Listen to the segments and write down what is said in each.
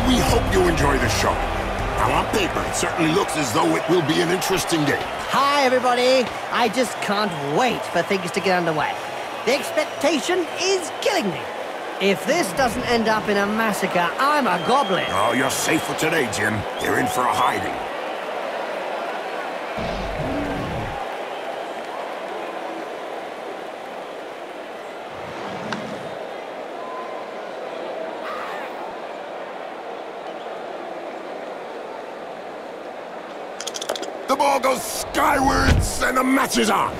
We hope you enjoy the show. Now, on paper, it certainly looks as though it will be an interesting day. Hi, everybody. I just can't wait for things to get underway. The expectation is killing me. If this doesn't end up in a massacre, I'm a goblin. Oh, you're safe for today, Jim. You're in for a hiding. The ball goes skywards, and the match is on.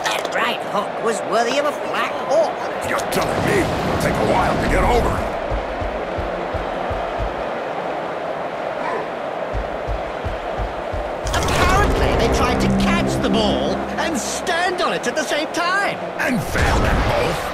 That right hook was worthy of a black orc. You're telling me it'll take a while to get over it. They tried to catch the ball and stand on it at the same time. And failed at both.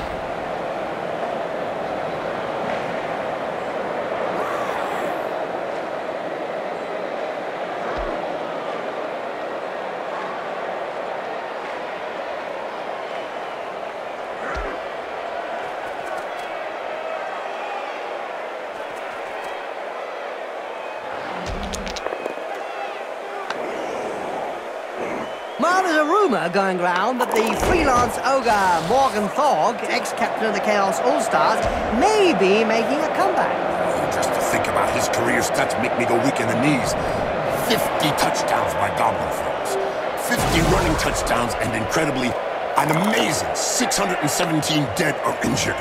Well, there's a rumour going round that the freelance ogre Morgan Thorg, ex-captain of the Chaos All-Stars, may be making a comeback. Oh, just to think about his career stats make me go weak in the knees. 50 touchdowns by Goblin folks. 50 running touchdowns and incredibly, an amazing 617 dead or injured.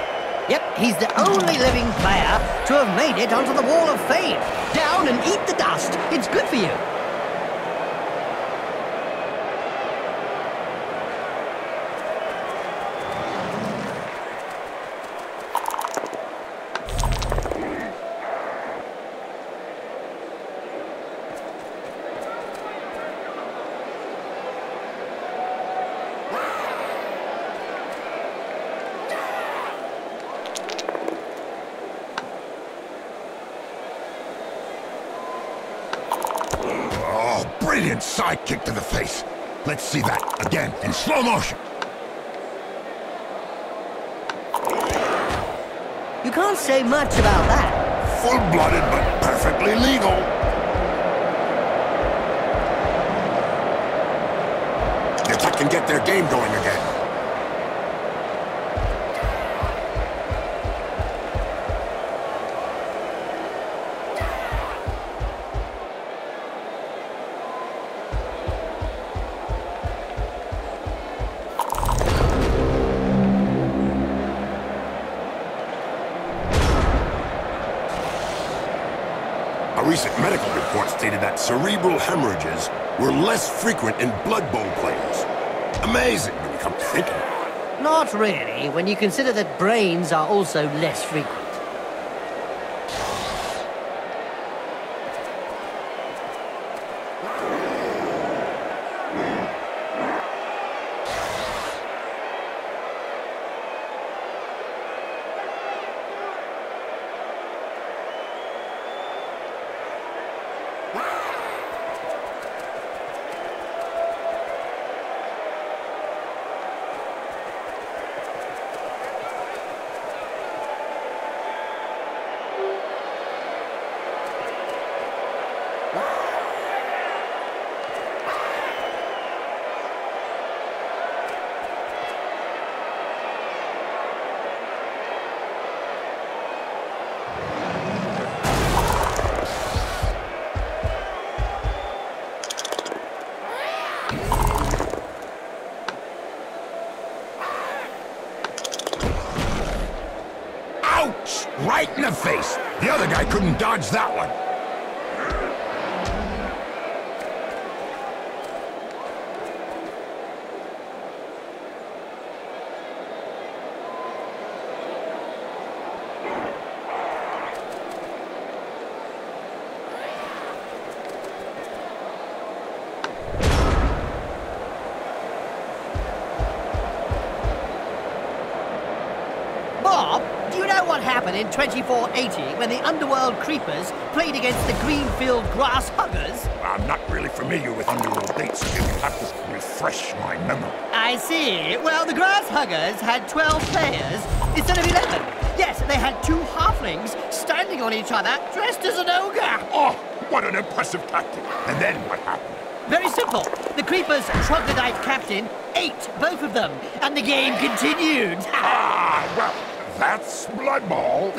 Yep, he's the only living player to have made it onto the Wall of Fame. Down and eat the dust. It's good for you. brilliant side kick to the face. Let's see that again in slow motion. You can't say much about that. Full-blooded but perfectly legal. If I can get their game going again. A recent medical report stated that cerebral hemorrhages were less frequent in Blood Bowl players. Amazing when you come to think of it. Not really, when you consider that brains are also less frequent. Ouch! Right in the face. The other guy couldn't dodge that one. Bob, do you know what happened in 2480 when the Underworld Creepers played against the Greenfield Grasshuggers? I'm not really familiar with Underworld dates, so you'll have to refresh my memory. I see. Well, the Grasshuggers had 12 players instead of 11. Yes, they had two halflings standing on each other dressed as an ogre. Oh, what an impressive tactic. And then what happened? Very simple. The Creepers' troglodyte captain ate both of them, and the game continued. Ah, well, that's Blood Bowl.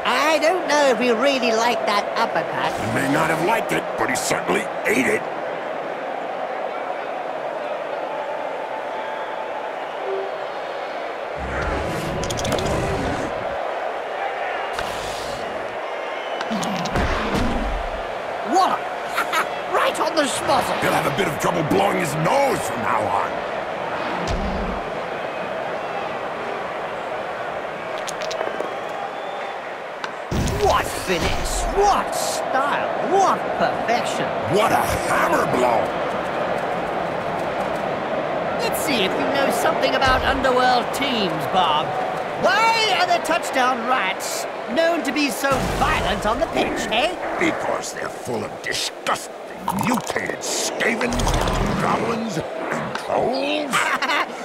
I don't know if we really like that uppercut. He may not have liked it, but he certainly ate it. What? Right on the schmozzle. He'll have a bit of trouble blowing his nose from now on. What finesse, what style, what perfection. What a hammer blow! Let's see if you know something about Underworld teams, Bob. Why are the touchdown rats known to be so violent on the pitch, eh? Because they're full of disgusting, mutated skavens, goblins, and trolls.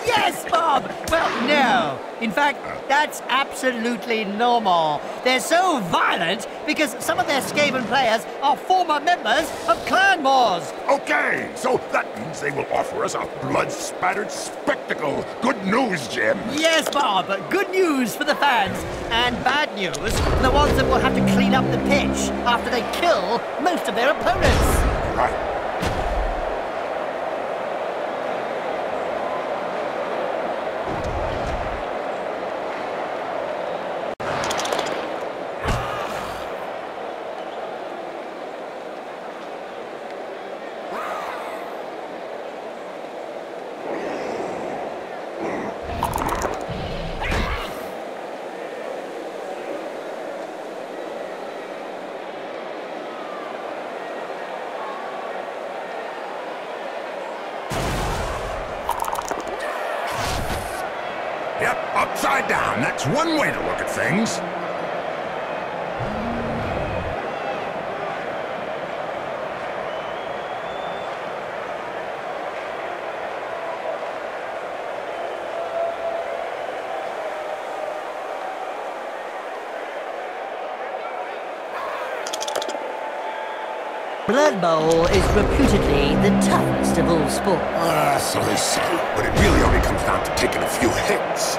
Yes, Bob! Well, no. In fact, that's absolutely normal. They're so violent because some of their Skaven players are former members of Clan Wars. Okay, so that means they will offer us a blood-spattered spectacle. Good news, Jim. Yes, Bob. Good news for the fans. And bad news for the ones that will have to clean up the pitch after they kill most of their opponents. Right. Yep, upside down. That's one way to look at things. Blood Bowl is reputedly the toughest of all sports. So they say. But it really only comes down to taking a few hits.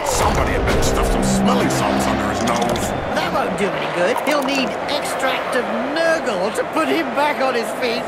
Somebody had better stuff some smelling salts under his nose. That won't do any good. He'll need extract of Nurgle to put him back on his feet.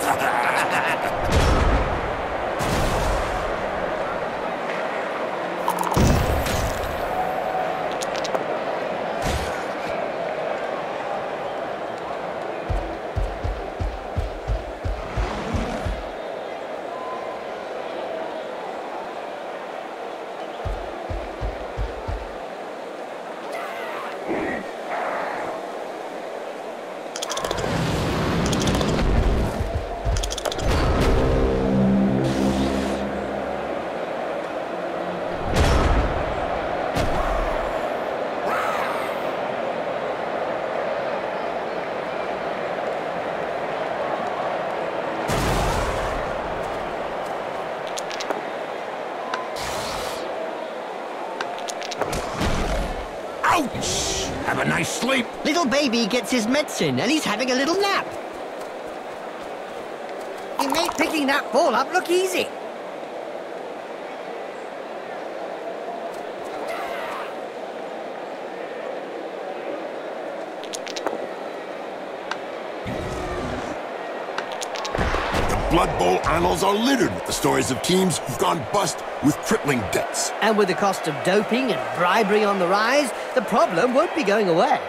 Ouch! Have a nice sleep. Little baby gets his medicine and he's having a little nap. He made picking that ball up look easy. Blood Bowl annals are littered with the stories of teams who've gone bust with crippling debts. And with the cost of doping and bribery on the rise, the problem won't be going away.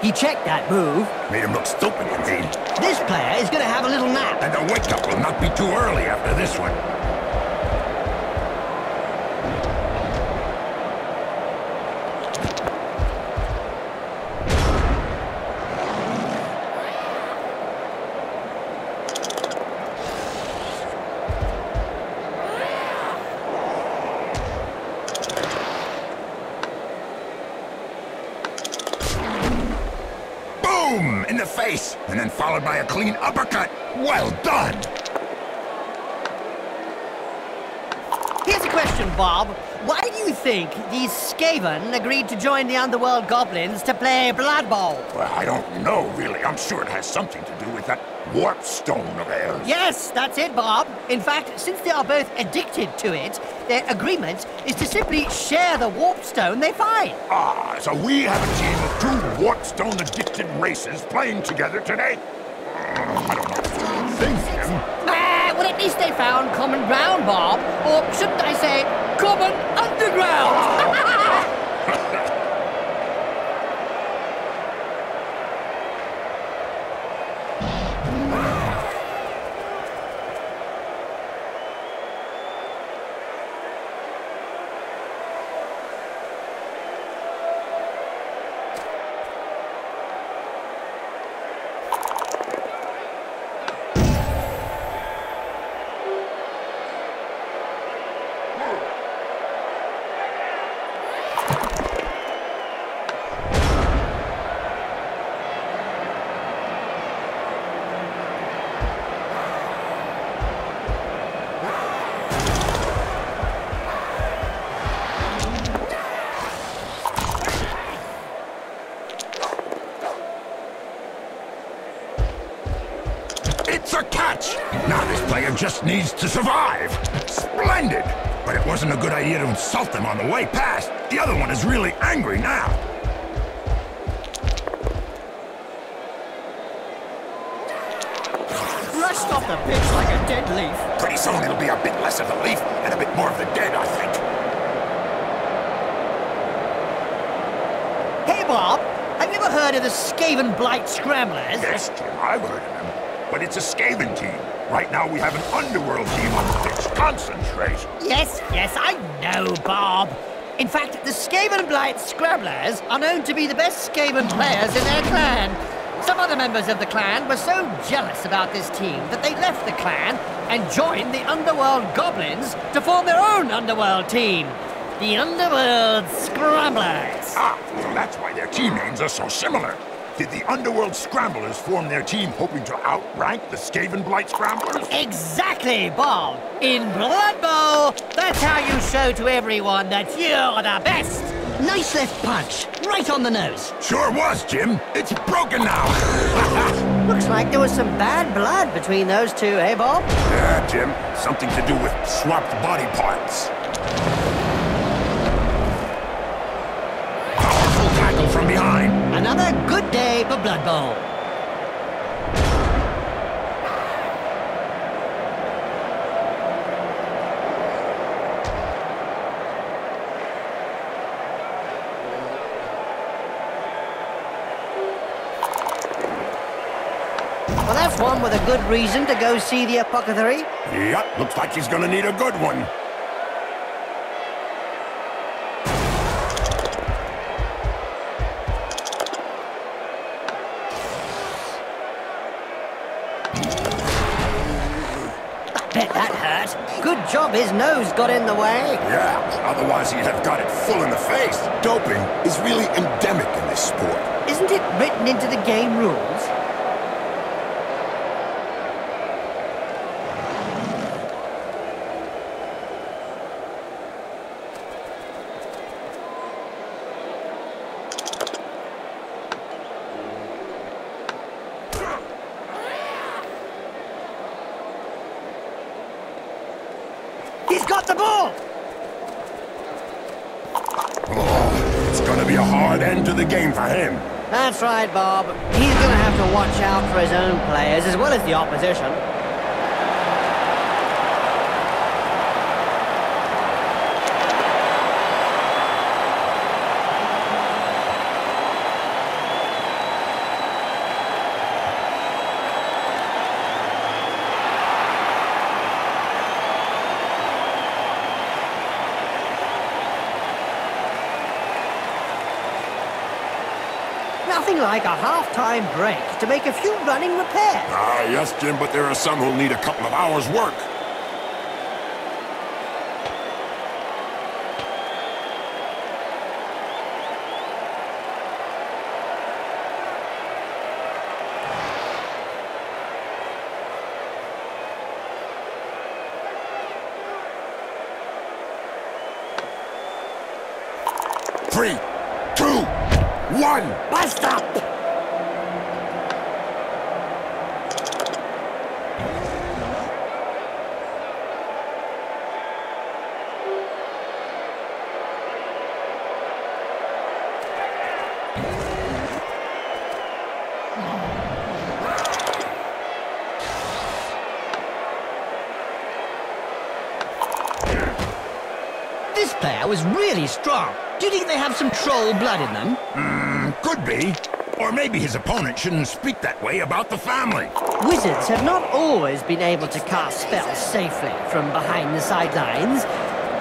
He checked that move. Made him look stupid, indeed. This player is going to have a little nap. And the wake-up will not be too early after this one. In the face, and then followed by a clean uppercut. Well done! Here's a question, Bob. Why do you think these Skaven agreed to join the Underworld goblins to play Blood Bowl? Well, I don't know, really. I'm sure it has something to do with that warp stone of theirs. Yes, that's it, Bob. In fact, since they are both addicted to it, their agreement is to simply share the warp stone they find. Ah, so we have a team of two warp stone addicted races playing together today? I don't know what to think, Jim. Well, at least they found common ground, Bob. Or shouldn't I say, common underground? one just needs to survive. Splendid! But it wasn't a good idea to insult them on the way past. The other one is really angry now. Rushed off the pitch like a dead leaf. Pretty soon it'll be a bit less of the leaf and a bit more of the dead, I think. Hey, Bob, have you ever heard of the Skaven Blight Scramblers? Yes, Jim, I've heard of them. But it's a Skaven team. Right now we have an Underworld team on the pitch. Concentrate. Yes, I know, Bob. In fact, the Skaven Blight Scramblers are known to be the best Skaven players in their clan. Some other members of the clan were so jealous about this team that they left the clan and joined the Underworld Goblins to form their own Underworld team. The Underworld Scramblers. Ah, so that's why their team names are so similar. Did the Underworld Scramblers form their team hoping to outrank the Skaven Blight Scramblers? Exactly, Bob. In Blood Bowl, that's how you show to everyone that you're the best. Nice left punch, right on the nose. Sure was, Jim. It's broken now. Looks like there was some bad blood between those two, eh, Bob? Yeah, Jim. Something to do with swapped body parts. Powerful tackle from behind. Another good day for Blood Bowl. Well, that's one with a good reason to go see the apothecary. Yep, looks like he's gonna need a good one. Bet that hurt. Good job his nose got in the way. Yeah, otherwise he'd have got it full in the face. Doping is really endemic in this sport. Isn't it written into the game rules? He's got the ball! Oh, it's gonna be a hard end to the game for him. That's right, Bob. He's gonna have to watch out for his own players as well as the opposition. Nothing like a half-time break to make a few running repairs. Ah, yes, Jim, but there are some who'll need a couple of hours' work. Three, two, one. Bust up! This player was really strong. Do you think they have some troll blood in them? Could be. Or maybe his opponent shouldn't speak that way about the family. Wizards have not always been able to cast spells safely from behind the sidelines.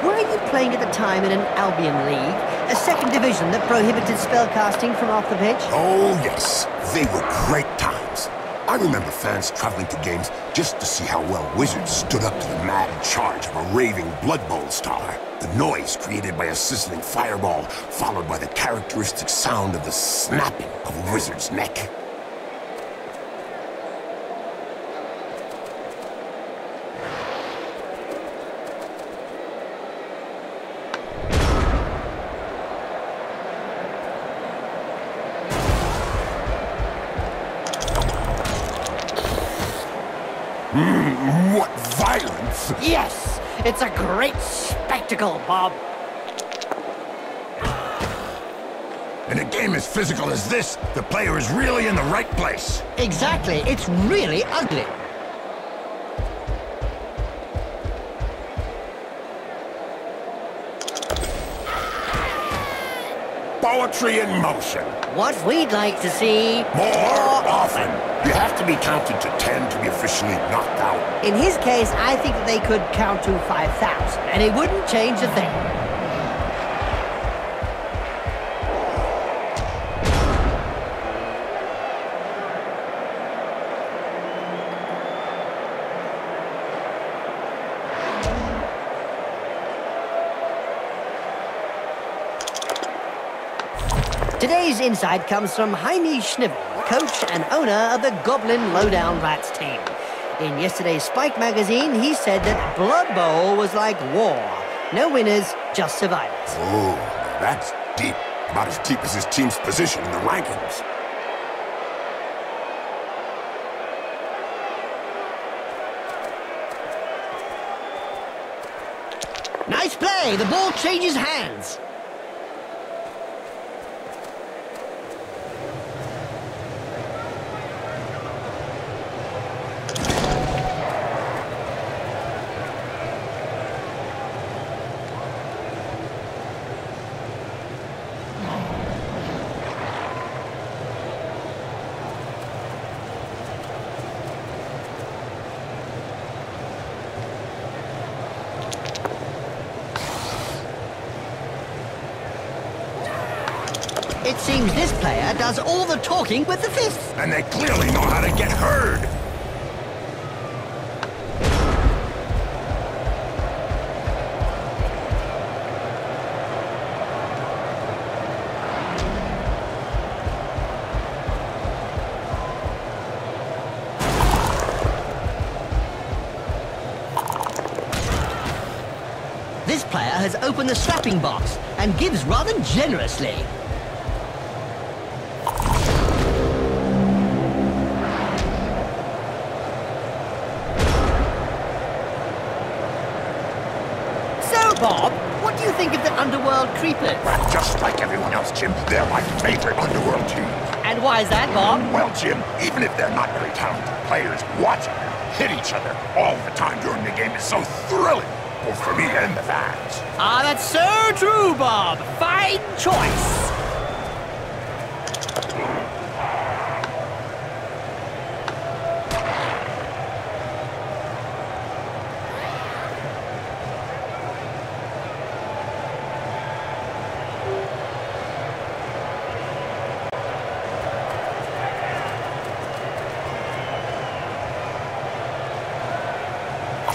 Were you playing at the time in an Albion League, a second division that prohibited spellcasting from off the pitch? Oh, yes. They were great times. I remember fans traveling to games just to see how well Wizards stood up to the mad charge of a raving Blood Bowl star. The noise created by a sizzling fireball, followed by the characteristic sound of the snapping of a wizard's neck. What Yes, it's a great spectacle, Bob. In a game as physical as this, the player is really in the right place. Exactly, it's really ugly. Poetry in motion. What we'd like to see More often. You have to be counted to 10 to be officially knocked out. In his case, I think that they could count to 5,000, and it wouldn't change a thing. Today's insight comes from Jaime Schnivel, coach and owner of the Goblin Lowdown Rats team. In yesterday's Spike magazine, he said that Blood Bowl was like war. No winners, just survivors. Oh, that's deep. About as deep as his team's position in the rankings. Nice play. The ball changes hands. It seems this player does all the talking with the fists. And they clearly know how to get heard. This player has opened the slapping box and gives rather generously. Bob, what do you think of the Underworld Creepers? Well, just like everyone else, Jim, they're my favorite Underworld team. And why is that, Bob? Well, Jim, even if they're not very talented players, watching them hit each other all the time during the game is so thrilling, both for me and the fans. Ah, that's so true, Bob. Fine choice.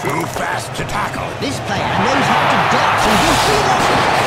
Too fast to tackle. This player knows how to dodge and give free.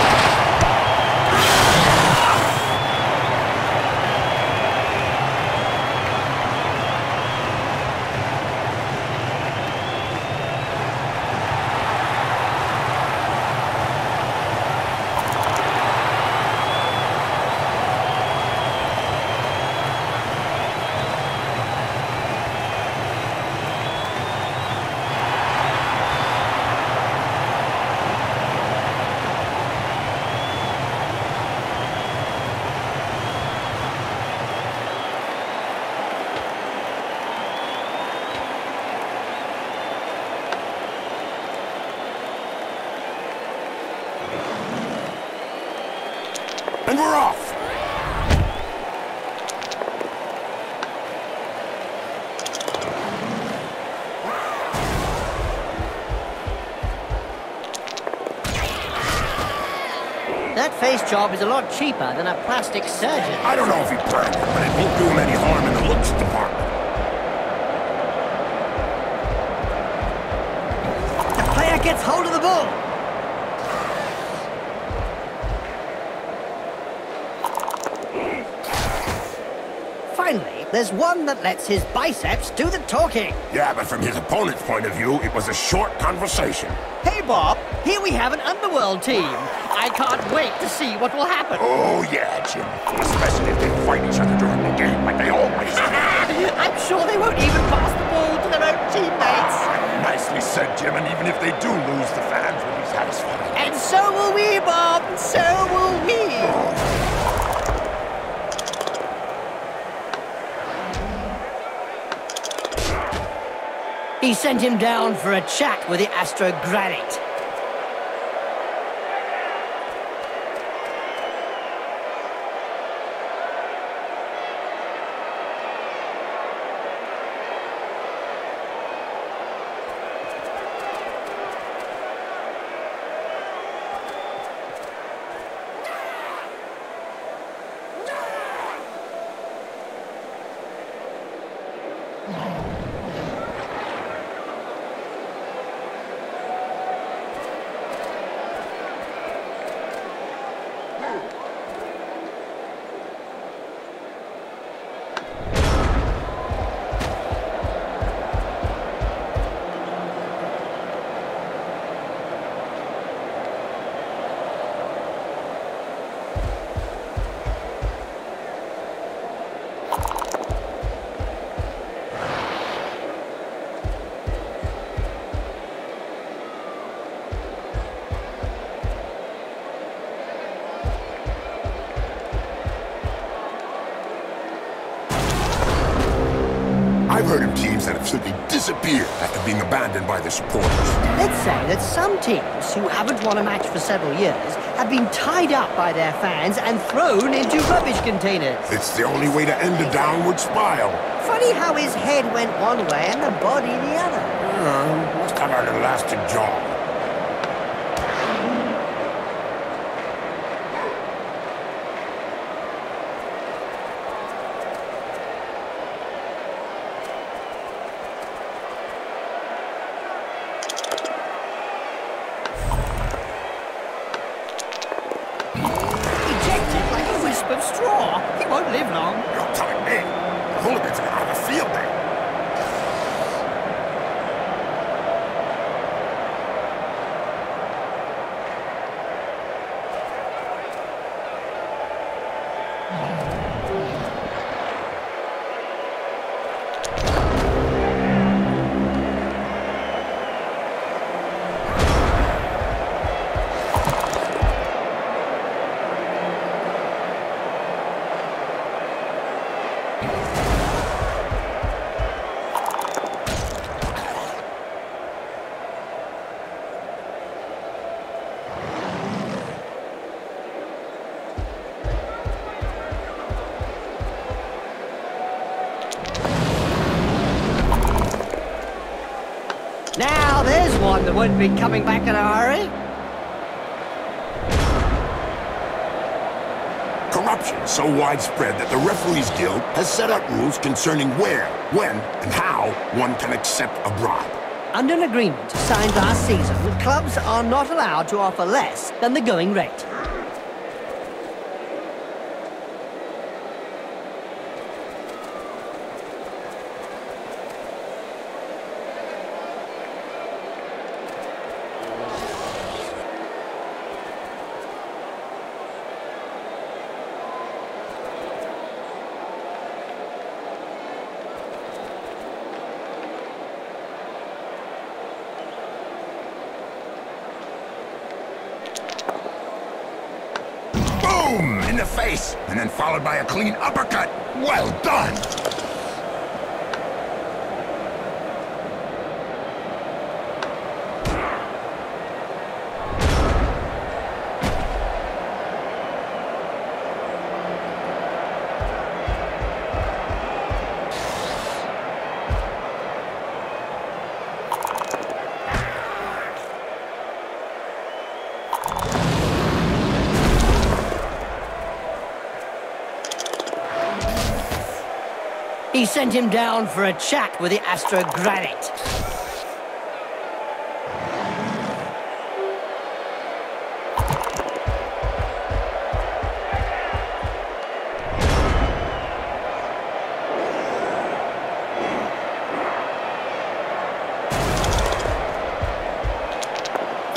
And we're off! That face job is a lot cheaper than a plastic surgeon. I don't know if he planned it, but it won't do him any harm in the looks department. The player gets hold of the ball. Finally, there's one that lets his biceps do the talking. Yeah, but from his opponent's point of view, it was a short conversation. Hey, Bob, here we have an Underworld team. I can't wait to see what will happen. Oh, yeah, Jim. Especially if they fight each other during the game like they always do. I'm sure they won't even pass the ball to their own teammates. Nicely said, Jim, and even if they do lose, the fans will be satisfied. And so will we, Bob. So will we. He sent him down for a chat with the Astro Granite. I've heard of teams that have simply disappeared after being abandoned by their supporters. Let's say that some teams who haven't won a match for several years have been tied up by their fans and thrown into rubbish containers. It's the only way to end a downward spiral. Funny how his head went one way and the body the other. Must have an elastic jaw. Of straw. He won't live long. You're telling me. The hooligans are gonna have a field day. Now there's one that wouldn't be coming back in a hurry. Corruption is so widespread that the Referees Guild has set out rules concerning where, when, and how one can accept a bribe. Under an agreement signed last season, clubs are not allowed to offer less than the going rate. Boom! In the face, and then followed by a clean uppercut. Well done! He sent him down for a chat with the Astro Granite.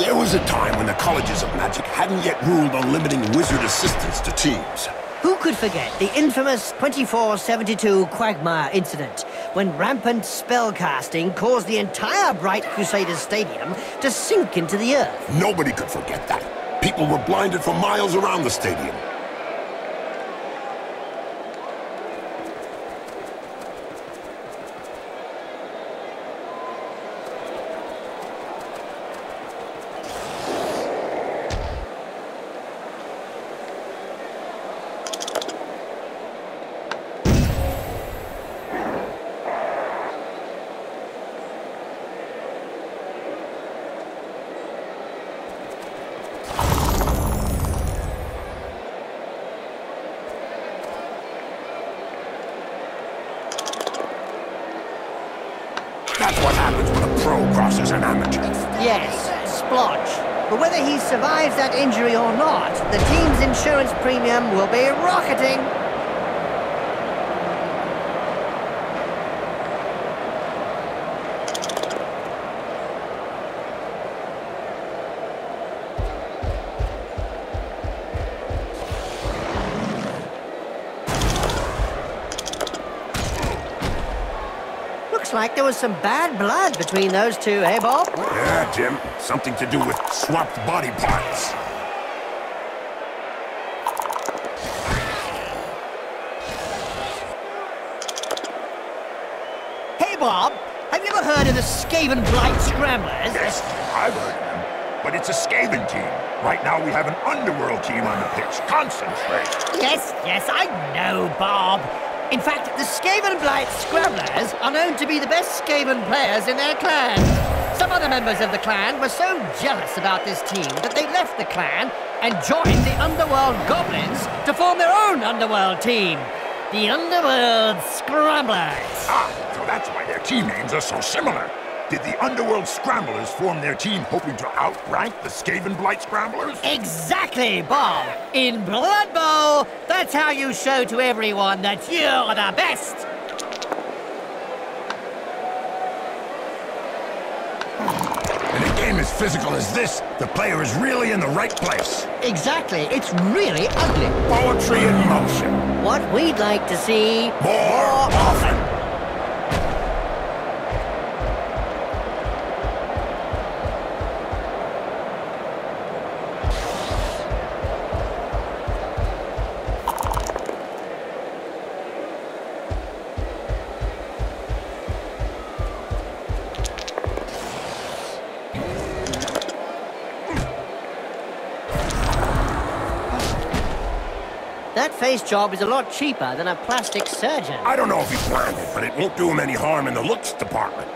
There was a time when the colleges of magic hadn't yet ruled on limiting wizard assistance to teams. Who could forget the infamous 2472 Quagmire incident, when rampant spellcasting caused the entire Bright Crusaders Stadium to sink into the earth. Nobody could forget that. People were blinded for miles around the stadium. That's what happens when a pro crosses an amateur. Yes, splotch. But whether he survives that injury or not, the team's insurance premium will be rocketing. Looks like there was some bad blood between those two, eh, Bob? Yeah, Jim. Something to do with swapped body parts. Hey, Bob, have you ever heard of the Skaven Blight Scramblers? Yes, I've heard of them. But it's a Skaven team. Right now we have an Underworld team on the pitch. Concentrate. Yes, I know, Bob. In fact, the Skaven Blight Scramblers are known to be the best Skaven players in their clan. Some other members of the clan were so jealous about this team that they left the clan and joined the Underworld Goblins to form their own Underworld team. The Underworld Scramblers. Ah, so that's why their team names are so similar. Did the Underworld Scramblers form their team hoping to outrank the Skaven Blight Scramblers? Exactly, Bob. In Blood Bowl, that's how you show to everyone that you're the best. In a game as physical as this, the player is really in the right place. Exactly, it's really ugly. Poetry in motion. What we'd like to see More often. That face job is a lot cheaper than a plastic surgeon. I don't know if he planned it, but it won't do him any harm in the looks department.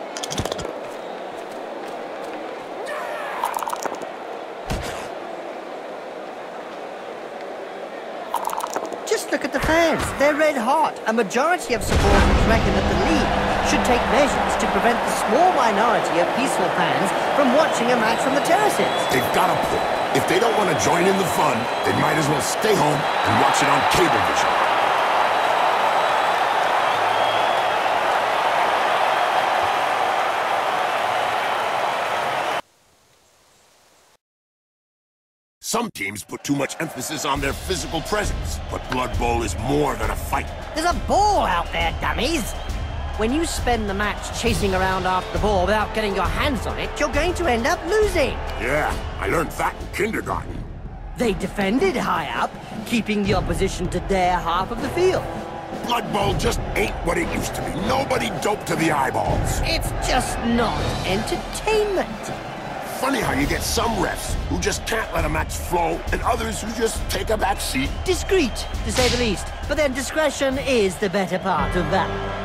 Just look at the fans. They're red hot. A majority of supporters reckon that the league should take measures to prevent the small minority of peaceful fans from watching a match from the terraces. They've got a point. If they don't want to join in the fun, they might as well stay home and watch it on Cablevision. Some teams put too much emphasis on their physical presence, but Blood Bowl is more than a fight. There's a ball out there, dummies. When you spend the match chasing around after the ball without getting your hands on it, you're going to end up losing. Yeah, I learned that in kindergarten. They defended high up, keeping the opposition to their half of the field. Blood Bowl just ain't what it used to be. Nobody doped to the eyeballs. It's just not entertainment. Funny how you get some refs who just can't let a match flow and others who just take a back seat. Discreet, to say the least. But then discretion is the better part of that.